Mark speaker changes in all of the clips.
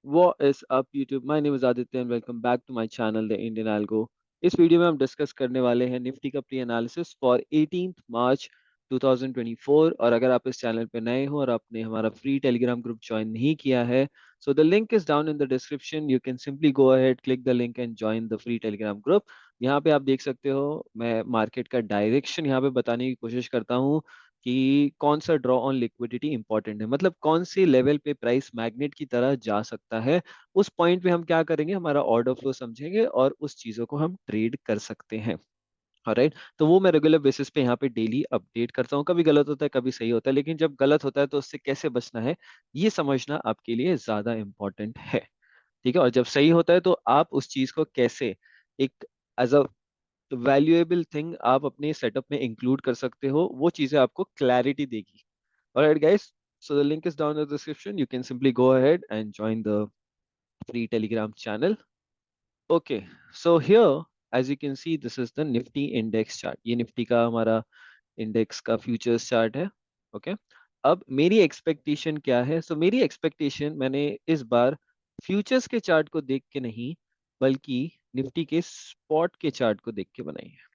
Speaker 1: What is up YouTube? My name is Aditya and welcome back to my channel The Indian Algo। इस video में हम discuss करने वाले हैं Nifty का प्री एनालिसिस फॉर 18th मार्च 2024। और अगर आप इस चैनल पे नए हो और आपने हमारा फ्री टेलीग्राम ग्रुप ज्वाइन नहीं किया है, so the link is down in the description. You can simply go ahead, click the link and join the free Telegram group. यहाँ पे आप देख सकते हो मैं मार्केट का डायरेक्शन यहाँ पे बताने की कोशिश करता हूँ कि कौन सा ड्रॉ ऑन लिक्विडिटी इंपॉर्टेंट है, मतलब कौन सी लेवल पे प्राइस मैग्नेट की तरह जा सकता है। उस पॉइंट पे हम क्या करेंगे, हमारा ऑर्डर फ्लो समझेंगे और उस चीजों को हम ट्रेड कर सकते हैं। राइट, तो वो मैं रेगुलर बेसिस पे यहाँ पे डेली अपडेट करता हूँ। कभी गलत होता है, कभी सही होता है, लेकिन जब गलत होता है तो उससे कैसे बचना है ये समझना आपके लिए ज्यादा इंपॉर्टेंट है। ठीक है, और जब सही होता है तो आप उस चीज को कैसे एक एज अ वैल्यूएबल थिंग आप अपने सेटअप में इंक्लूड कर सकते हो, वो चीजें आपको क्लैरिटी देगी। Alright guys, so the link is down in the description. You can simply go ahead and join the free telegram channel. Okay, so here as you can see this is the nifty index chart। ये Nifty का हमारा index का futures chart है। Okay, अब मेरी expectation क्या है? सो मेरी एक्सपेक्टेशन मैंने इस बार फ्यूचर्स के चार्ट को देख के नहीं, बल्कि निफ्टी के स्पॉट के चार्ट को देख के बनाई है।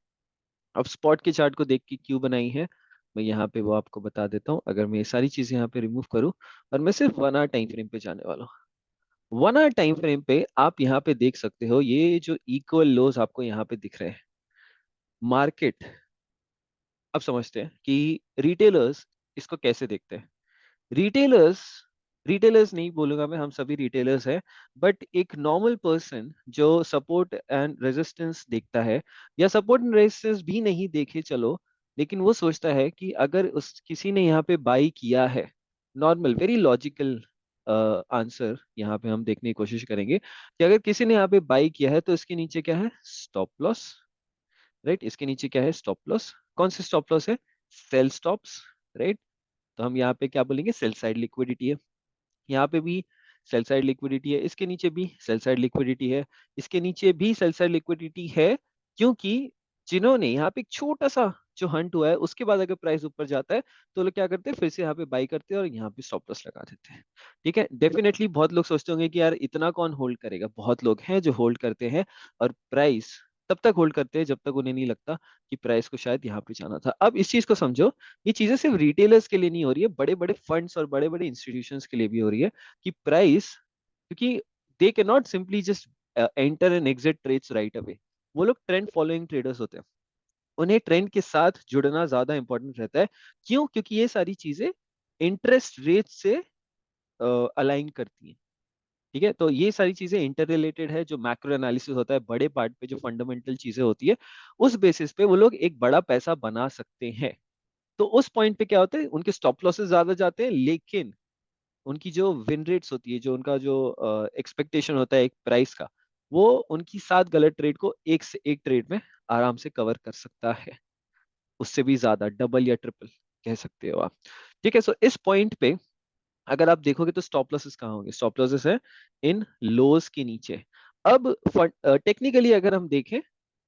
Speaker 1: अब स्पॉट के चार्ट को देख के क्यों बनाई है, मैं यहाँ पे वो आपको बता देता हूँ। अगर मैं ये सारी चीजें यहाँ पे रिमूव करूँ और मैं सिर्फ 1 आवर टाइम फ्रेम पे जाने वाला हूँ। 1 आवर टाइम फ्रेम पे आप यहाँ पे देख सकते हो ये जो इक्वल लोज आपको यहाँ पे दिख रहे हैं। मार्केट, अब समझते हैं कि रिटेलर्स इसको कैसे देखते हैं। रिटेलर्स, रिटेलर्स नहीं बोलूंगा मैं, हम सभी रिटेलर्स हैं, बट एक नॉर्मल पर्सन जो सपोर्ट एंड रेजिस्टेंस देखता है, या सपोर्ट एंड रेजिस्टेंस भी नहीं देखे चलो, लेकिन वो सोचता है कि अगर उस किसी ने यहाँ पे बाई किया है, नॉर्मल वेरी लॉजिकल आंसर यहाँ पे हम देखने की कोशिश करेंगे कि अगर किसी ने यहाँ पे बाई किया है तो इसके नीचे क्या है? Stop loss. राइट, इसके नीचे क्या है? Stop loss. कौन से स्टॉप लॉस है? Sell stops. राइट, तो हम यहाँ पे क्या बोलेंगे? सेल साइड लिक्विडिटी है। यहाँ पे भी सेल साइड लिक्विडिटी है, इसके नीचे भी सेल साइड लिक्विडिटी है, इसके नीचे भी सेल साइड लिक्विडिटी है। क्योंकि जिन्होंने यहाँ पे एक छोटा सा जो हंट हुआ है उसके बाद अगर प्राइस ऊपर जाता है तो लोग क्या करते हैं? फिर से यहाँ पे बाई करते हैं और यहाँ पे स्टॉप लॉस लगा देते हैं। ठीक है, डेफिनेटली बहुत लोग सोचते होंगे कि यार इतना कौन होल्ड करेगा। बहुत लोग हैं जो होल्ड करते हैं और प्राइस तब तक होल्ड करते हैं जब तक उन्हें नहीं लगता कि प्राइस को शायद यहाँ पे जाना था। अब इस चीज को समझो, ये चीजें सिर्फ रिटेलर्स के लिए नहीं हो रही है, बड़े बड़े फंड्स और बड़े बड़े इंस्टीट्यूशंस के लिए भी हो रही है कि प्राइस, क्योंकि they can not simply just enter and exit trades right away. वो लोग ट्रेंड फॉलोइंग ट्रेडर्स होते हैं, उन्हें ट्रेंड के साथ जुड़ना ज्यादा इंपॉर्टेंट रहता है। क्यों? क्योंकि ये सारी चीजें इंटरेस्ट रेट से अलाइन करती हैं। ठीक है, तो ये सारी चीजें इंटर रिलेटेड है। जो मैक्रो एनालिसिस होता है बड़े पार्ट पे, जो फंडामेंटल चीजें होती है, उस बेसिस पे वो लोग एक बड़ा पैसा बना सकते हैं। तो उस पॉइंट पे क्या होता है? उनके स्टॉप लॉसेस ज्यादा जाते हैं, लेकिन उनकी जो विन रेट्स होती है, जो उनका जो एक्सपेक्टेशन होता है एक प्राइस का, वो उनकी 7 गलत ट्रेड को एक से एक ट्रेड में आराम से कवर कर सकता है। उससे भी ज्यादा, डबल या ट्रिपल कह सकते हो आप। ठीक है, सो इस पॉइंट पे अगर आप देखोगे तो स्टॉप लॉसेस कहाँ होंगे? स्टॉप लॉसेस है इन लोज के नीचे। अब टेक्निकली अगर हम देखें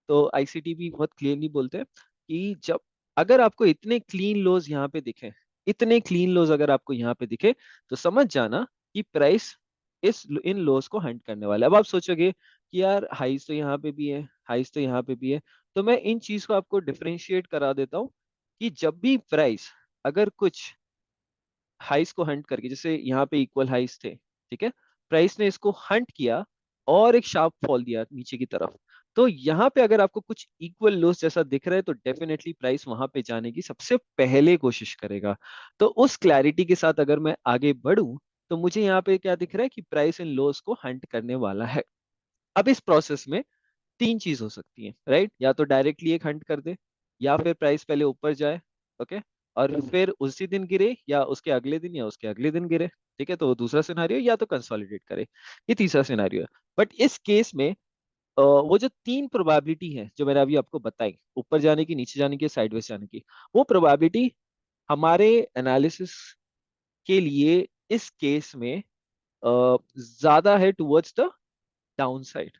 Speaker 1: तो आईसीटी भी बहुत क्लियरली बोलते हैं कि जब अगर आपको इतने क्लीन लोज यहाँ पे दिखे, इतने क्लीन लोज अगर आपको यहाँ पे दिखे, तो समझ जाना कि प्राइस इस इन लोज को हंट करने वाला है। अब आप सोचोगे कि यार हाइस तो यहाँ पे भी है, हाइस तो यहाँ पे भी है, तो मैं इन चीज को आपको डिफरेंशिएट करा देता हूँ कि जब भी प्राइस अगर कुछ हाइस को हंट करके, जैसे यहाँ पे इक्वल हाइस थे, ठीक है, प्राइस ने इसको हंट किया और एक शार्प फॉल दिया नीचे की तरफ, तो यहाँ पे अगर आपको कुछ इक्वल लोस जैसा दिख रहा है तो डेफिनेटली प्राइस वहां पे जाने की सबसे पहले कोशिश करेगा। तो उस क्लैरिटी के साथ अगर मैं आगे बढ़ूं तो मुझे यहाँ पे क्या दिख रहा है कि प्राइस इन लोस को हंट करने वाला है। अब इस प्रोसेस में तीन चीज हो सकती है, राइट? या तो डायरेक्टली एक हंट कर दे, या फिर प्राइस पहले ऊपर जाए, ओके, और फिर उसी दिन गिरे, या उसके अगले दिन, या उसके अगले दिन गिरे। ठीक है, तो वो दूसरा सिनारियो, या तो कंसोलिडेट करे, ये तीसरा सिनारियो है। बट इस केस में वो जो तीन प्रोबेबिलिटी है जो मैंने अभी आपको बताई, ऊपर जाने की, नीचे जाने की, साइडवेज जाने की, वो प्रोबेबिलिटी हमारे एनालिसिस के लिए इस केस में ज्यादा है टुवर्ड्स द डाउन साइड।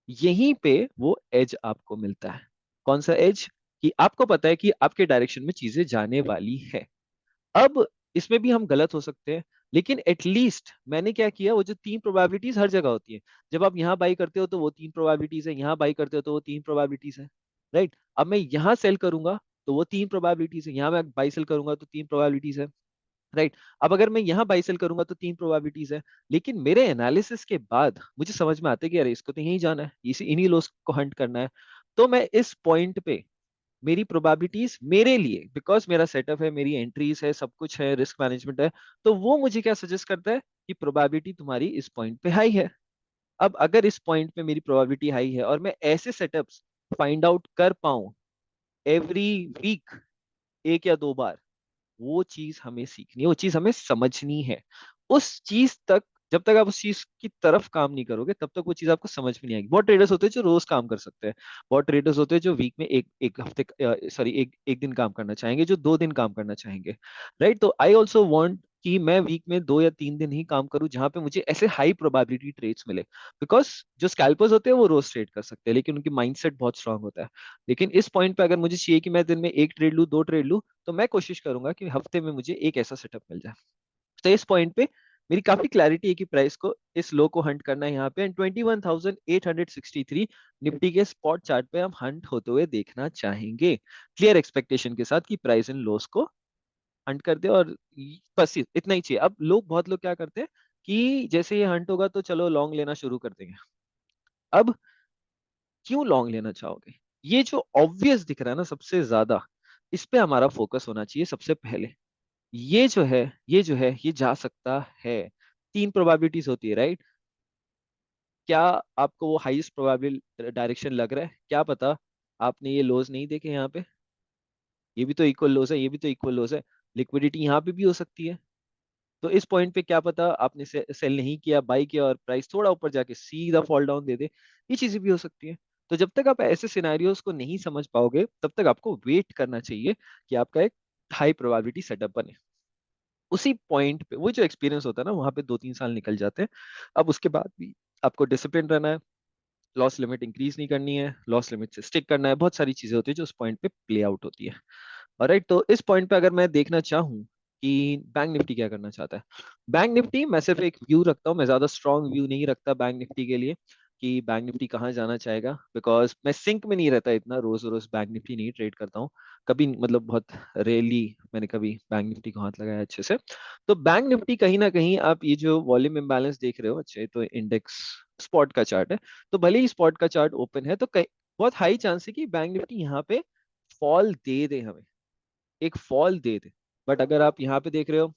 Speaker 1: यहीं पे वो एज आपको मिलता है। कौन सा एज? कि आपको पता है कि आपके डायरेक्शन में चीजें जाने वाली है। अब इसमें भी हम गलत हो सकते हैं, लेकिन एटलीस्ट मैंने क्या किया, वो जो 3 प्रोबेबिलिटीज हर जगह होती है, जब आप यहाँ बाई करते हो तो वो 3 प्रोबेबिलिटीज है, यहाँ बाई करते हो तो वो 3 प्रोबेबिलिटीज है, राइट। अब मैं यहाँ सेल करूंगा तो वो 3 प्रोबेबिलिटीज है, यहाँ मैं बाई सेल करूंगा तो 3 प्रोबेबिलिटीज है, राइट। अब अगर मैं यहाँ बाई सेल करूंगा तो 3 प्रोबेबिलिटीज है। लेकिन मेरे एनालिसिस के बाद मुझे समझ में आता है कि अरे इसको तो यहीं जाना है, इसी इन्हीं लॉस को हंट करना है। तो मैं इस पॉइंट पे मेरी प्रोबेबिलिटीज मेरे लिए, बिकॉज मेरा सेटअप है, मेरी एंट्रीज है, सब कुछ है, रिस्क मैनेजमेंट है, तो वो मुझे क्या सजेस्ट करता है कि प्रोबेबिलिटी तुम्हारी इस पॉइंट पे हाई है। अब अगर इस पॉइंट पे मेरी प्रोबेबिलिटी हाई है और मैं ऐसे सेटअप्स फाइंड आउट कर पाऊं एवरी वीक, 1 या 2 बार, वो चीज हमें सीखनी है, वो चीज हमें समझनी है। उस चीज तक, जब तक आप उस चीज की तरफ काम नहीं करोगे तब तक वो चीज आपको समझ में नहीं आएगी। बहुत ट्रेडर्स होते हैं जो रोज काम कर सकते हैं, बहुत ट्रेडर्स होते हैं जो वीक में एक एक हफ्ते, सॉरी एक एक दिन काम करना चाहेंगे, जो 2 दिन काम करना चाहेंगे, राइट। तो आई ऑल्सो वांट कि मैं वीक में 2 या 3 दिन ही काम करूं जहां पे मुझे ऐसे हाई प्रोबेबिलिटी ट्रेड्स मिले, बिकॉज जो स्कैल्पर्स होते हैं वो रोज ट्रेड कर सकते हैं लेकिन उनकी माइंडसेट बहुत स्ट्रांग होता है। लेकिन इस पॉइंट पे अगर मुझे चाहिए कि मैं दिन में 1 ट्रेड लूं, 2 ट्रेड लूं, तो मैं कोशिश करूंगा कि हफ्ते में मुझे एक ऐसा सेटअप मिल जाए। तो इस पॉइंट पे मेरी काफी क्लैरिटी है कि प्राइस को, इस लो को हंट करना है यहाँ पे, एंड 21,863 निफ्टी के स्पॉट चार्ट पे हम हंट होते हुए देखना चाहेंगे, क्लियर एक्सपेक्टेशन के साथ कि प्राइस इन लोस को हंट कर दे। और बस इतना ही चाहिए। अब बहुत लोग क्या करते हैं कि जैसे ये हंट होगा तो चलो लॉन्ग लेना शुरू कर देंगे। अब क्यों लॉन्ग लेना चाहोगे? ये जो ऑब्वियस दिख रहा है ना सबसे ज्यादा, इस पे हमारा फोकस होना चाहिए सबसे पहले। ये जो है, ये जा सकता है। 3 प्रोबेबिलिटीज होती है, राइट। क्या आपको वो हाईएस्ट प्रोबेबल डायरेक्शन लग रहा है? क्या पता आपने ये लोज नहीं देखे यहाँ पे, ये भी तो इक्वल लोज है, ये भी तो इक्वल लोज है, लिक्विडिटी यहाँ पे भी हो सकती है। तो इस पॉइंट पे क्या पता आपने सेल नहीं किया, बाई किया और प्राइस थोड़ा ऊपर जाके सीधा फॉल डाउन दे दे, ये चीजें भी हो सकती है। तो जब तक आप ऐसे सिनेरियोज को नहीं समझ पाओगे तब तक आपको वेट करना चाहिए कि आपका एक हाई प्रोबेबिलिटी सेटअप बने। उसी पॉइंट पे वो जो एक्सपीरियंस होता है ना, वहां पे 2-3 साल निकल जाते हैं। अब उसके बाद भी आपको डिसिप्लिन रहना है, लॉस लिमिट इंक्रीज नहीं करनी है, लॉस लिमिट से स्टिक करना है, बहुत सारी चीजें होती है जो उस पॉइंट पे प्ले आउट होती है। राइट। तो इस पॉइंट पे अगर मैं देखना चाहूँ कि बैंक निफ्टी क्या करना चाहता है, बैंक निफ्टी, मैं सिर्फ एक व्यू रखता हूँ, मैं ज्यादा स्ट्रॉन्ग व्यू नहीं रखता बैंक निफ्टी के लिए कि बैंक निफ्टी कहाँ जाना चाहेगा, बिकॉज मैं सिंक में नहीं रहता इतना, रोज रोज बैंक निफ्टी नहीं ट्रेड करता हूँ कभी, मतलब बहुत रेयरली मैंने कभी बैंक निफ्टी को हाथ लगाया अच्छे से। तो बैंक निफ्टी कहीं ना कहीं, आप ये जो वॉल्यूम इम्बैलेंस देख रहे हो, अच्छे तो इंडेक्स स्पॉट का चार्ट है, तो भले ही स्पॉट का चार्ट ओपन है तो कहीं बहुत हाई चांस है कि बैंक निफ्टी यहाँ पे फॉल दे दे हमें, एक फॉल दे दे। बट अगर आप यहाँ पे देख रहे हो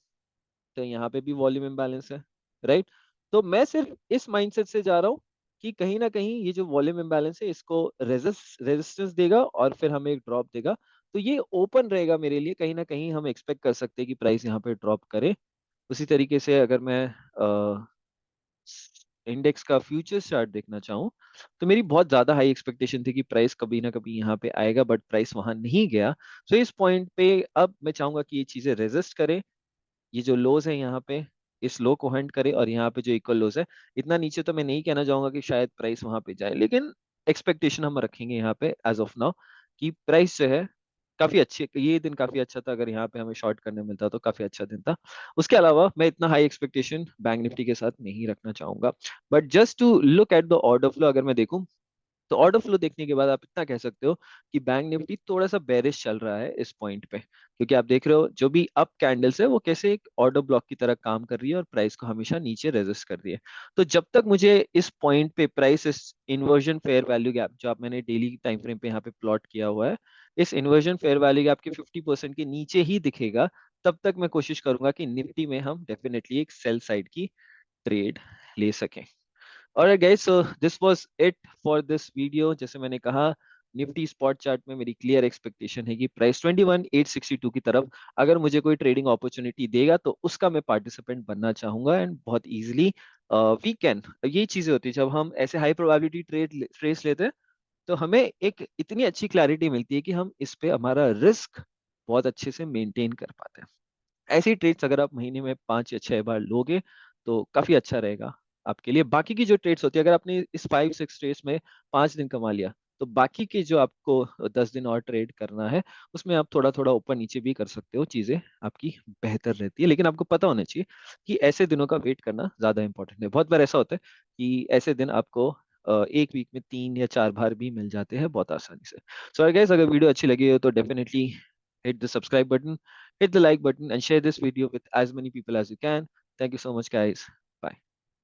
Speaker 1: तो यहाँ पे भी वॉल्यूम इम्बैलेंस है, राइट। तो मैं सिर्फ इस माइंडसेट से जा रहा हूँ कि कहीं ना कहीं ये जो वॉल्यूम इम्बैलेंस है इसको रेजिस्टेंस देगा और फिर हमें एक ड्रॉप देगा। तो ये ओपन रहेगा मेरे लिए, कहीं ना कहीं हम एक्सपेक्ट कर सकते हैं कि प्राइस यहाँ पे ड्रॉप करे। उसी तरीके से अगर मैं इंडेक्स का फ्यूचर्स चार्ट देखना चाहूँ तो मेरी बहुत ज्यादा हाई एक्सपेक्टेशन थी कि प्राइस कभी ना कभी यहाँ पे आएगा, बट प्राइस वहां नहीं गया। तो इस पॉइंट पे अब मैं चाहूंगा कि ये चीजें रेजिस्ट करे, ये जो लोज है यहाँ पे, इस लो को हंट करे, और यहाँ पे जो इक्वल लोज है, इतना नीचे तो मैं नहीं कहना चाहूंगा कि शायद प्राइस वहां पे जाए, लेकिन एक्सपेक्टेशन हम रखेंगे यहाँ पे एज ऑफ नाउ कि प्राइस जो है काफी अच्छी, ये दिन काफी अच्छा था, अगर यहाँ पे हमें शॉर्ट करने मिलता तो काफी अच्छा दिन था। उसके अलावा मैं इतना हाई एक्सपेक्टेशन बैंक निफ्टी के साथ नहीं रखना चाहूंगा। But just to look at the order flow अगर मैं देखूं, तो ऑर्डर फ्लो देखने के बाद आप इतना कह सकते हो कि बैंक निफ्टी थोड़ा सा बेरिश चल रहा है इस पॉइंट पे, क्योंकि आप देख रहे हो जो भी अप कैंडल्स है वो कैसे एक ऑर्डर ब्लॉक की तरह काम कर रही है और प्राइस को हमेशा नीचे रेजिस्ट कर रही है। तो जब तक मुझे इस पॉइंट पे प्राइस, इस इन्वर्जन फेयर वैल्यू गैप जो आप, मैंने डेली टाइम फ्रेम पे यहाँ पे प्लॉट किया हुआ है, इस इन्वर्जन फेयर वैल्यू गैप के 50% के नीचे ही दिखेगा, तब तक मैं कोशिश करूंगा कि निफ्टी में हम डेफिनेटली एक सेल साइड की ट्रेड ले सकें। Alright guys, so this was it for this video। जैसे मैंने कहा, निफ्टी स्पॉट चार्ट में मेरी क्लियर एक्सपेक्टेशन है कि प्राइस 21,862 की तरफ अगर मुझे कोई ट्रेडिंग अपॉर्चुनिटी देगा तो उसका मैं पार्टिसिपेंट बनना चाहूंगा, एंड बहुत इजीली वी कैन, ये चीजें होती है जब हम ऐसे हाई प्रोबेबिलिटी ट्रेड्स लेते हैं तो हमें एक इतनी अच्छी क्लैरिटी मिलती है कि हम इस पे हमारा रिस्क बहुत अच्छे से मेंटेन कर पाते हैं। ऐसी ट्रेड्स अगर आप महीने में 5 या 6 बार लोगे तो काफी अच्छा रहेगा आपके लिए। बाकी की जो ट्रेड्स होती है, अगर आपने इस 5-6 ट्रेड्स में 5 दिन कमा लिया, तो बाकी के जो आपको 10 दिन और ट्रेड करना है, उसमें आप थोड़ा-थोड़ा ऊपर-नीचे भी कर सकते हो, चीज़ें आपकी बेहतर रहती है। लेकिन आपको पता होना चाहिए कि ऐसे दिनों का वेट करना ज़्यादा इम्पोर्टेंट है। बहुत बार ऐसा होता है कि ऐसे दिन आपको 1 वीक में 3 या 4 बार भी मिल जाते हैं बहुत आसानी से। सो गाइस, अगर वीडियो अच्छी लगी हो तो definitely hit the subscribe button, hit the like button and share this video with as many people as you can. Thank you so much guys.